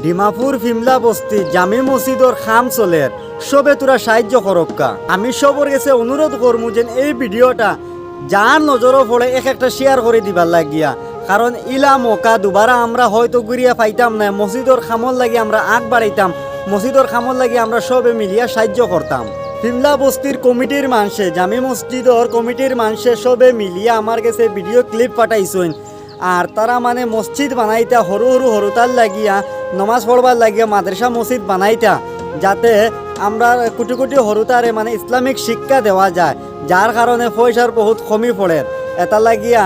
ডিমাপুর ফিমলা বস্তি জামি মসজিদর খাম চলের সবে তোরা সাহায্য করক্কা। আমি সবর গেছে অনুরোধ করমু যেন এই ভিডিওটা যার নজরও পড়ে এক একটা শেয়ার করে দিবার লাগিয়া, কারণ ইলা মকা দুবারা আমরা হয়তো ঘুরিয়া পাইতাম না। মসজিদর খামল লাগি আমরা আগ বাড়াইতাম, মসজিদর খামল লাগি আমরা সবে মিলিয়া সাহায্য করতাম। ফিমলা বস্তির কমিটির মানুষে জামি মসজিদর কমিটির মানুষে সবে মিলিয়া আমার কাছে ভিডিও ক্লিপ পাঠাইছেন। আর তারা মানে মসজিদ বানাইতা সরু সরু হরুতার লাগিয়া নমাজ পড়বার লাগিয়া মাদ্রাসা মসজিদ বানাইতা, যাতে আমরা কোটি কোটি হরুতারে মানে ইসলামিক শিক্ষা দেওয়া যায়, যার কারণে পয়সার বহুত কমি পড়ে। এটা লাগিয়া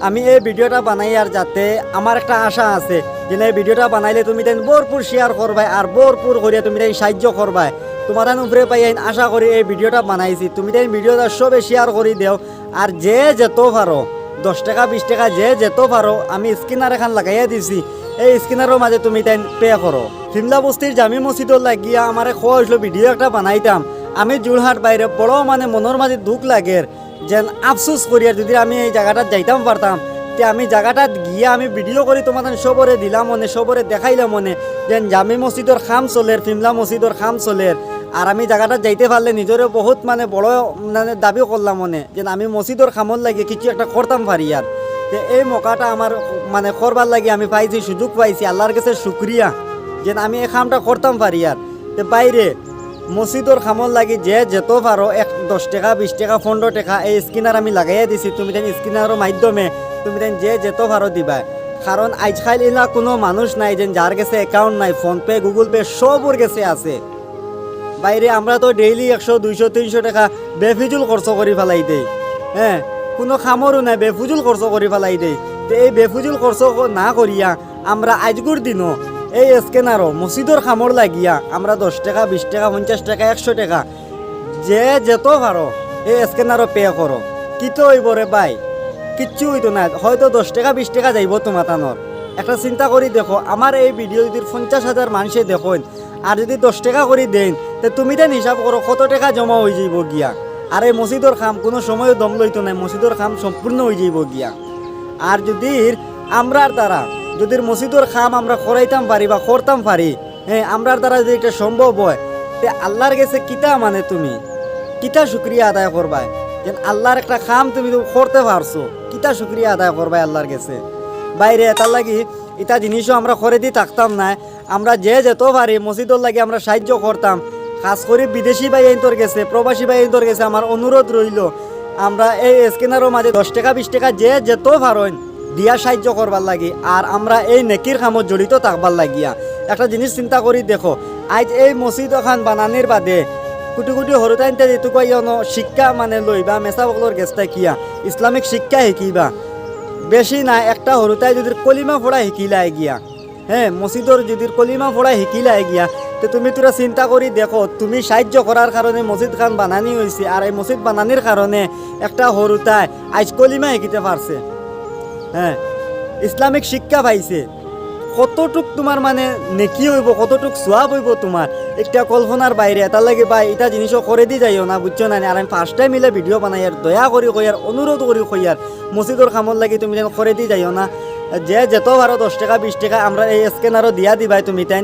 আমি এই ভিডিওটা বানাই, আর যাতে আমার একটা আশা আছে যে এই ভিডিওটা বানাইলে তুমি তাই ভরপুর শেয়ার করবাই আর ভরপুর করিয়া তুমি তাই সাহায্য করবাই। তোমার উপরে পাই আশা করি এই ভিডিওটা বানাইছি, তুমি তাই ভিডিওটা সবে শেয়ার করে দেও। আর যে যেত পারো 10 টাকা 20 টাকা যে যেত পারো, আমি স্ক্যানার এখন লাগাইয়া দিছি, এই স্ক্যানারের মাঝে তুমি তাই পে করো। ফিমলা বস্তির জামি মসজিদত লাগিয়া আমার খোয়া হইল ভিডিও একটা বানাইতাম। আমি যোরহাট বাইরে বড় মানে মনের মাঝে দুঃখ লাগে যেন আফসোস করিয়া যদি আমি এই জায়গাটা যাইতাম পারতাম, তে আমি জায়গাটাত গিয়া আমি ভিডিও করি তোমাদের সবরে দিলাম মনে, সবরে দেখাইলাম মনে যেন জামি মসজিদর খাম চলের, ফিমলা মসজিদর খাম চলের। আর আমি জায়গাটা যাইতে পারলে নিজেরও বহুত মানে বড় মানে দাবি করলাম মনে যেন আমি মসজিদর খামর লাগে কিছু একটা করতাম পারি। আর যে এই মৌকাটা আমার মানে করবার লাগে আমি পাইছি, সুযোগ পাইছি, আল্লাহর কাছে শুক্রিয়া যেন আমি এই কামটা করতাম পারি। আর যে বাইরে মসজিদর খামর লাগে যে যেত পারো 10 টাকা 20 টাকা 15 টাকা এই স্ক্যানার আমি লাগাইয়া দিছি, তুমি তাই স্ক্যানারের মাধ্যমে তুমি তাই যে যেত পারো দিবা। কারণ আজকাল এলা কোনো মানুষ নাই যে যার কাছে অ্যাকাউন্ট নাই, ফোনপে গুগল পে সবর কাছে আছে। বাইরে আমরা তো ডেইলি 100 200 300 টাকা বেফিজুল খরচ করে ফেলাই দেই, হ্যাঁ কোনো খামরও নাই, বেফুজুল খরচ করে ফেলাই দেই। তো এই বেফুজুল খরচ না করিয়া আমরা আজগুর দিনও এই স্ক্যানারও মসজিদর খামর লাগিয়া আমরা 10 টাকা 20 টাকা 50 টাকা 100 টাকা যে যেত পারো এই স্ক্যানারও পে করো। কিতো হইব রে ভাই, কিচ্ছু হইতো না, হয়তো 10 টাকা 20 টাকা যাইব তোমার তানোর। একটা চিন্তা করি দেখো, আমার এই ভিডিও যদি 50,000 মানুষে দেখেন আর যদি 10 টাকা করে দেন, তো তুমি দেন হিসাব করো কত টাকা জমা হয়ে যাইব গিয়া। আর এই মসজিদর খাম কোনো সময় দম লইতো না, মসজিদর খাম সম্পূর্ণ হয়ে যাইব গিয়া। আর যদি আমরার দ্বারা যদি মসজিদর খাম আমরা করাইতাম পারি বা করতাম পারি, হ্যাঁ আমরার দ্বারা যদি এটা সম্ভব হয়, তে আল্লাহর কাছে কিতা মানে তুমি কিতা শুক্রিয়া আদায় করবাই যে আল্লাহর একটা খাম তুমি করতে পারছো, কিতা শুক্রিয়া আদায় করবাই আল্লাহর কাছে। বাইরে এটার লাগি এটা জিনিসও আমরা করে দিয়ে থাকতাম না, আমরা যে যেত পারি মসজিদর লাগে আমরা সাহায্য করতাম। খাস করে বিদেশি ভাই আইন্তর গেছে, প্রবাসী ভাই আইন্তর গেছে, আমার অনুরোধ রইল আমরা এই স্ক্যানারের মাঝে 10 টাকা 20 টাকা যে যেত পারেন দিয়া সাহায্য করবার লাগি। আর আমরা এই নেকির কামত জড়িত থাকবার লাগিয়া একটা জিনিস চিন্তা করি দেখো, আজ এই মসজিদ খান বানানির বাদে কোটি কোটি হরতাইনতে যেটুকু শিক্ষা মানে লইবা মেসা বকলর গেছটা কিয়া ইসলামিক শিক্ষা শিকিবা বেশি না, একটা হরতাই যদি কলিমা ফোড়া শিকিলাই গিয়া, হ্যাঁ মসজিদর যদি কলিমা ফোড়া শিকিলাই গিয়া, তো তুমি তোরা চিন্তা করি দেখো তুমি সাহায্য করার কারণে মসজিদ খান বানানি হয়েছে, আর এই মসজিদ বানানির কারণে একটা হরতাই আজ কলিমা শিকিতে পারছে, হ্যাঁ ইসলামিক শিক্ষা পাইছে। কতটুক তোমার মানে নেকি হইব, কতটুক সোয়াব হইব তোমার একটা কল্পনার বাইরে। এটা লাগে ভাই এটা জিনিসও করে দি যাইও না, বুঝছো না। আর আমি ফার্স্ট টাইম মিলে ভিডিও বানাই আর দয়া করি কইয়ার অনুরোধ করি কইয়ার মসজিদর কামর লাগি তুমি যেন করে দি যাইও না। যে যেত পারো 10 টাকা 20 টাকা আমরা এই স্ক্যানারও দিয়া দিবাই তুমি তাই।